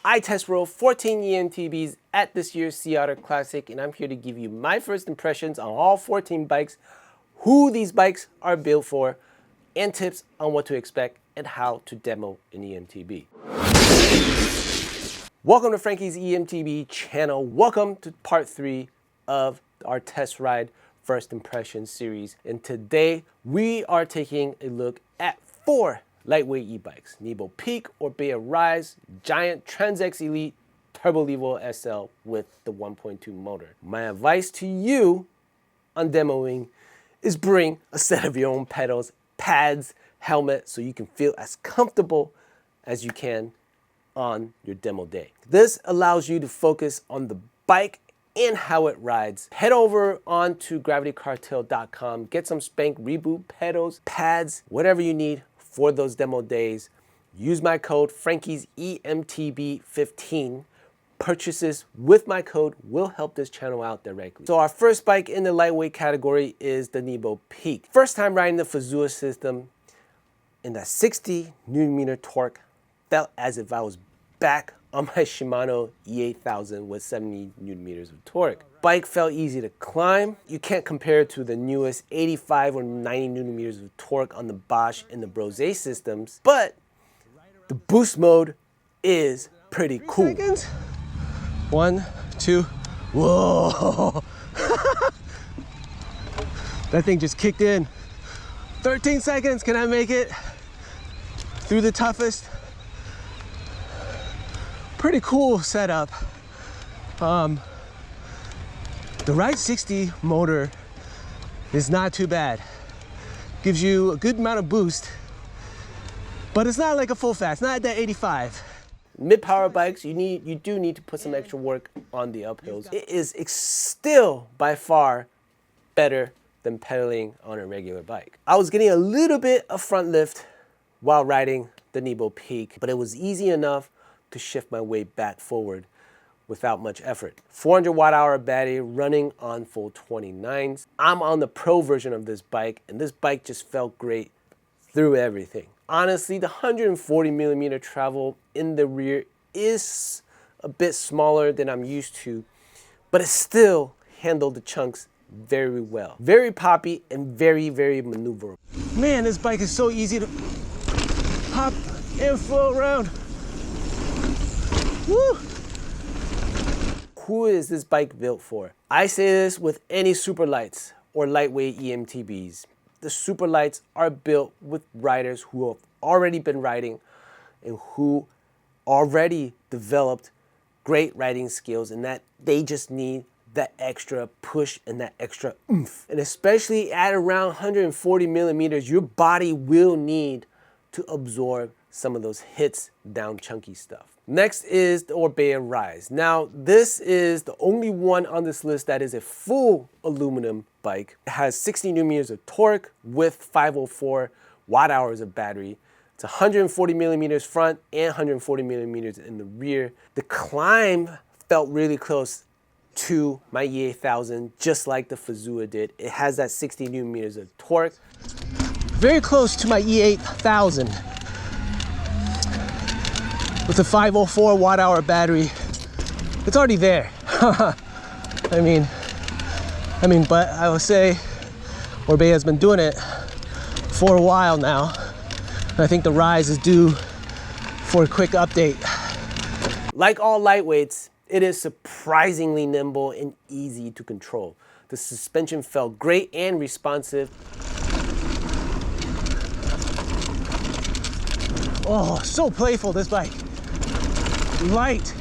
I test rode 14 EMTBs at this year's Sea Otter Classic, and I'm here to give you my first impressions on all 14 bikes, who these bikes are built for, and tips on what to expect and how to demo an EMTB. Welcome to Frankie's EMTB channel. Welcome to part 3 of our test ride first impression series. And today we are taking a look at 4 lightweight e-bikes: Nebo Peak, Orbea Rise, Giant Trans-X Elite, Turbo Levo SL with the 1.2 motor. My advice to you on demoing is bring a set of your own pedals, pads, helmet, so you can feel as comfortable as you can on your demo day. This allows you to focus on the bike and how it rides. Head over onto gravitycartel.com, get some Spank Reboot pedals, pads, whatever you need for those demo days. Use my code Frankie's EMTB15. Purchases with my code will help this channel out directly. So our first bike in the lightweight category is the Nebo Peak. First time riding the Fazua system, and that 60 Nm torque felt as if I was back on my Shimano E8000 with 70 Nm of torque. Bike felt easy to climb. You can't compare it to the newest 85 or 90 Nm of torque on the Bosch and the Brose systems, but the boost mode is pretty cool. 3 seconds. 1, 2, whoa. That thing just kicked in. 13 seconds, can I make it through the toughest? Pretty cool setup. The Ride 60 motor is not too bad. Gives you a good amount of boost, but it's not like a full fast, not at that 85. Mid-power bikes, you do need to put some extra work on the uphills. It is still by far better than pedaling on a regular bike. I was getting a little bit of front lift while riding the Nebo Peak, but it was easy enough to shift my weight back forward without much effort. 400 watt-hour battery running on full 29s. I'm on the pro version of this bike, and this bike just felt great through everything. Honestly, the 140mm travel in the rear is a bit smaller than I'm used to, but it still handled the chunks very well. Very poppy and very, very maneuverable. Man, this bike is so easy to hop and flow around. Woo! Who is this bike built for? I say this with any Superlights or lightweight EMTBs. The Superlights are built with riders who have already been riding and who already developed great riding skills, and that they just need that extra push and that extra oomph. And especially at around 140mm, your body will need to absorb some of those hits down chunky stuff. Next is the Orbea Rise. Now, this is the only one on this list that is a full aluminum bike. It has 60 Nm of torque with 504 watt-hours of battery. It's 140mm front and 140mm in the rear. The climb felt really close to my E8000, just like the Fazua did. It has that 60 Nm of torque. Very close to my E8000. With a 504 watt-hour battery. It's already there. I mean, but I will say Orbea has been doing it for a while now. And I think the Rise is due for a quick update. Like all lightweights, it is surprisingly nimble and easy to control. The suspension felt great and responsive. Oh, so playful, this bike. Light.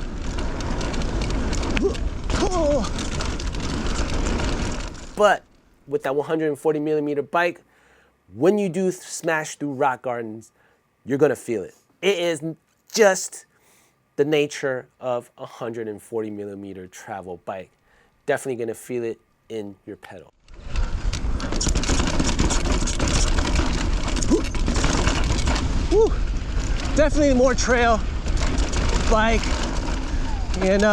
Oh. But with that 140mm bike, when you do smash through rock gardens, you're gonna feel it. It is just the nature of a 140mm travel bike. Definitely gonna feel it in your pedal. Woo. Definitely more trail bike, and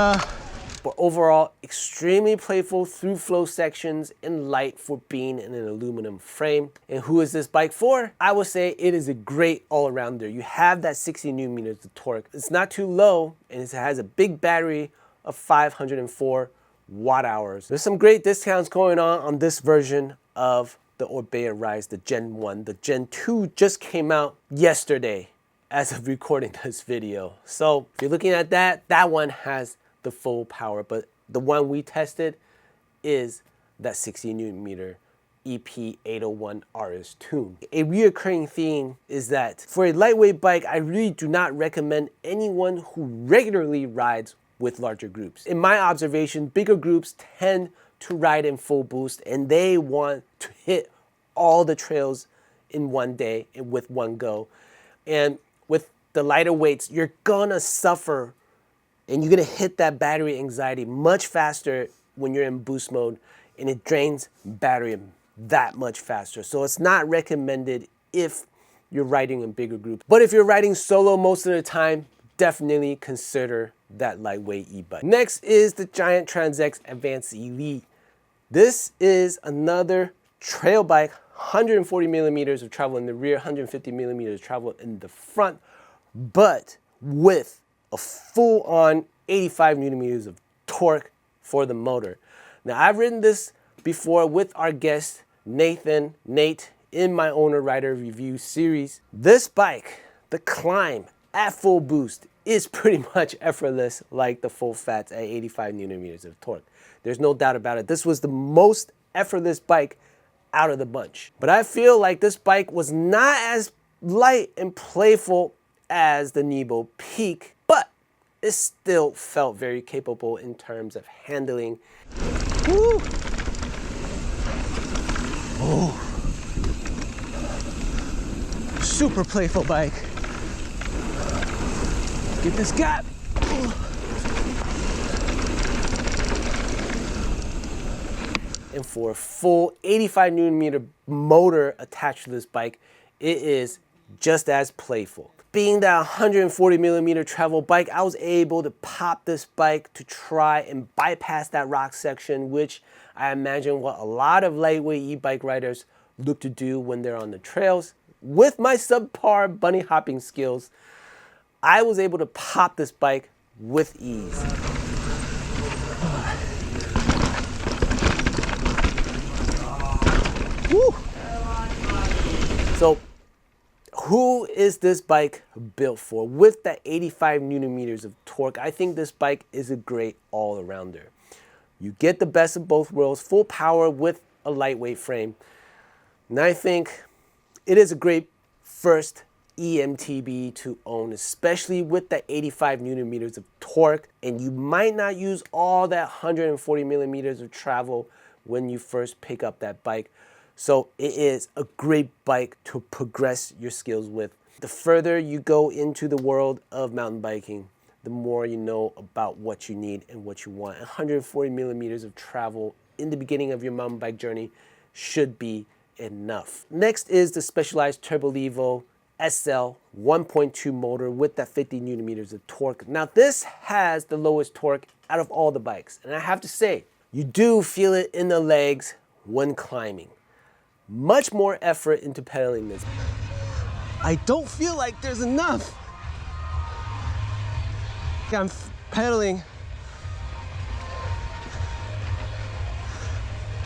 but overall extremely playful through flow sections and light for being in an aluminum frame. And who is this bike for? I would say it is a great all-arounder. You have that 60 newton meters of torque. It's not too low, and it has a big battery of 504 watt hours. There's some great discounts going on this version of the Orbea Rise, the Gen 1. The Gen 2 just came out yesterday as of recording this video. So if you're looking at that, that one has the full power, but the one we tested is that 60 newton meter EP801 RS tune. A reoccurring theme is that for a lightweight bike, I really do not recommend anyone who regularly rides with larger groups. In my observation, bigger groups tend to ride in full boost, and they want to hit all the trails in one day and with one go. And with the lighter weights, you're gonna suffer and you're gonna hit that battery anxiety much faster when you're in boost mode, and it drains battery that much faster. So it's not recommended if you're riding in bigger groups. But if you're riding solo most of the time, definitely consider that lightweight e-bike. Next is the Giant Transx Advanced Elite. This is another trail bike, 140 millimeters of travel in the rear, 150 millimeters of travel in the front, but with a full-on 85 newton meters of torque for the motor. Now, I've ridden this before with our guest, Nate, in my owner rider review series. This bike, the climb at full boost, is pretty much effortless like the full fats at 85 newton meters of torque. There's no doubt about it. This was the most effortless bike out of the bunch. But I feel like this bike was not as light and playful as the Nebo Peak, but it still felt very capable in terms of handling. Woo! Oh. Super playful bike. Get this gap. And for a full 85 newton meter motor attached to this bike, it is just as playful. Being that 140 millimeter travel bike, I was able to pop this bike to try and bypass that rock section, which I imagine what a lot of lightweight e-bike riders look to do when they're on the trails. With my subpar bunny hopping skills, I was able to pop this bike with ease. Woo. So, who is this bike built for? With that 85 newton meters of torque, I think this bike is a great all-arounder. You get the best of both worlds, full power with a lightweight frame. And I think it is a great first EMTB to own, especially with that 85 newton meters of torque, and you might not use all that 140 millimeters of travel when you first pick up that bike. So it is a great bike to progress your skills with. The further you go into the world of mountain biking, the more you know about what you need and what you want. 140 millimeters of travel in the beginning of your mountain bike journey should be enough. Next is the Specialized Turbo Levo SL 1.2 motor with that 50 newton meters of torque. Now this has the lowest torque out of all the bikes, and I have to say, you do feel it in the legs when climbing. Much more effort into pedaling this. I don't feel like there's enough. I'm pedaling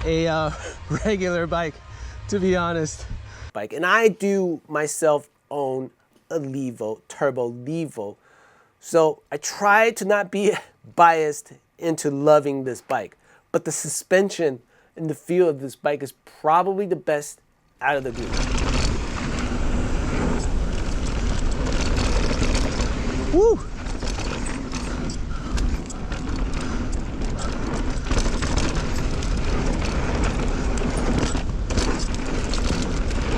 a regular bike, to be honest. And I do myself own a Levo, Turbo Levo. So I try to not be biased into loving this bike, but the suspension and the feel of this bike is probably the best out of the group. Woo!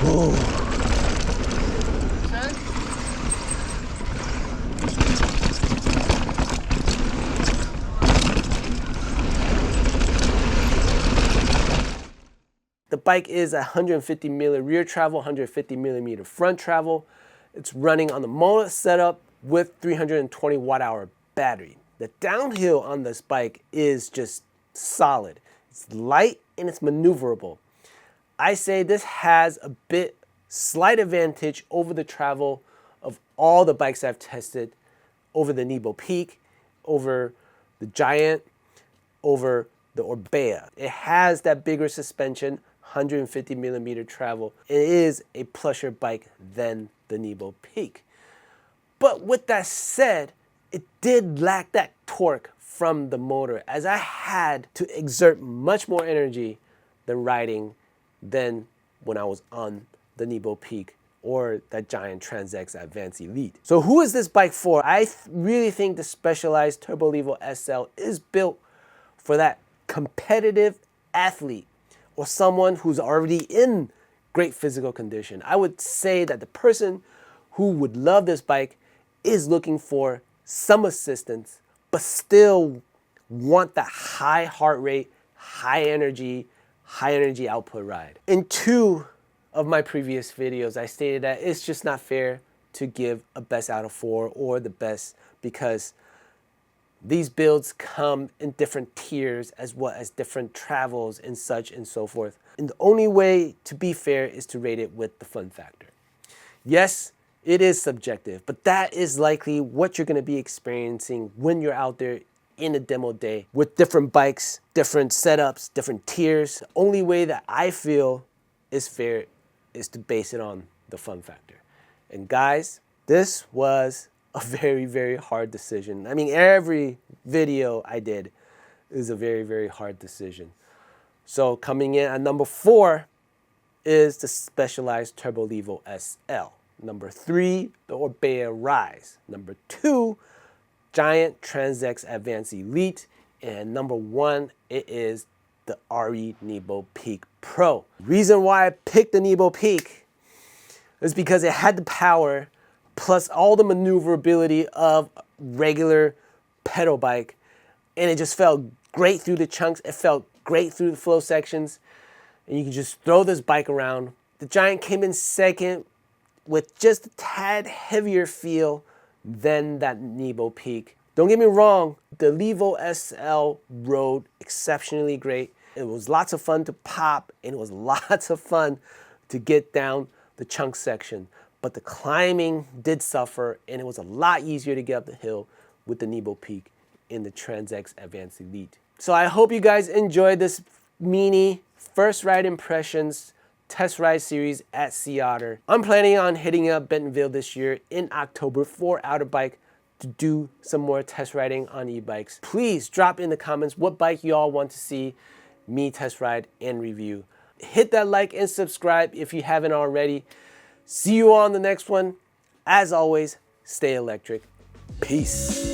Whoa. The bike is 150 millimeter rear travel, 150 millimeter front travel. It's running on the mono setup with 320 watt hour battery. The downhill on this bike is just solid. It's light and it's maneuverable. I say this has a slight advantage over the travel of all the bikes I've tested, over the Nebo Peak, over the Giant, over the Orbea. It has that bigger suspension, 150 millimeter travel. It is a plusher bike than the Nebo Peak. But with that said, it did lack that torque from the motor, as I had to exert much more energy than riding than when I was on the Nebo Peak or that Giant Trans-X Advanced Elite. So who is this bike for? I really think the Specialized Turbo Levo SL is built for that competitive athlete or someone who's already in great physical condition. I would say that the person who would love this bike is looking for some assistance, but still want that high heart rate, high energy output ride. In 2 of my previous videos, I stated that it's just not fair to give a best out of 4 or the best, because these builds come in different tiers as well as different travels and such and so forth. And the only way to be fair is to rate it with the fun factor. Yes, it is subjective, but that is likely what you're going to be experiencing when you're out there in a demo day with different bikes, different setups, different tiers. The only way that I feel is fair is to base it on the fun factor. And guys, this was a very, very hard decision. I mean, every video I did is a very, very hard decision. So coming in at number 4 is the Specialized Turbo Levo SL. Number 3, the Orbea Rise. Number 2, Giant Trans-X Advanced Elite. And number 1, it is the RE Nebo Peak Pro. Reason why I picked the Nebo Peak is because it had the power plus all the maneuverability of regular pedal bike, and it just felt great through the chunks. It felt great through the flow sections, and you can just throw this bike around. The Giant came in second with just a tad heavier feel than that Nebo Peak. Don't get me wrong, the Levo SL rode exceptionally great. It was lots of fun to pop, and it was lots of fun to get down the chunk section. But the climbing did suffer, and it was a lot easier to get up the hill with the Nebo Peak in the Trans-X Advanced Elite. So I hope you guys enjoyed this mini first ride impressions test ride series at Sea Otter. I'm planning on hitting up Bentonville this year in October for Outer Bike to do some more test riding on e-bikes. Please drop in the comments what bike you all want to see me test ride and review. Hit that like and subscribe if you haven't already. See you all on the next one. As always, stay electric. Peace.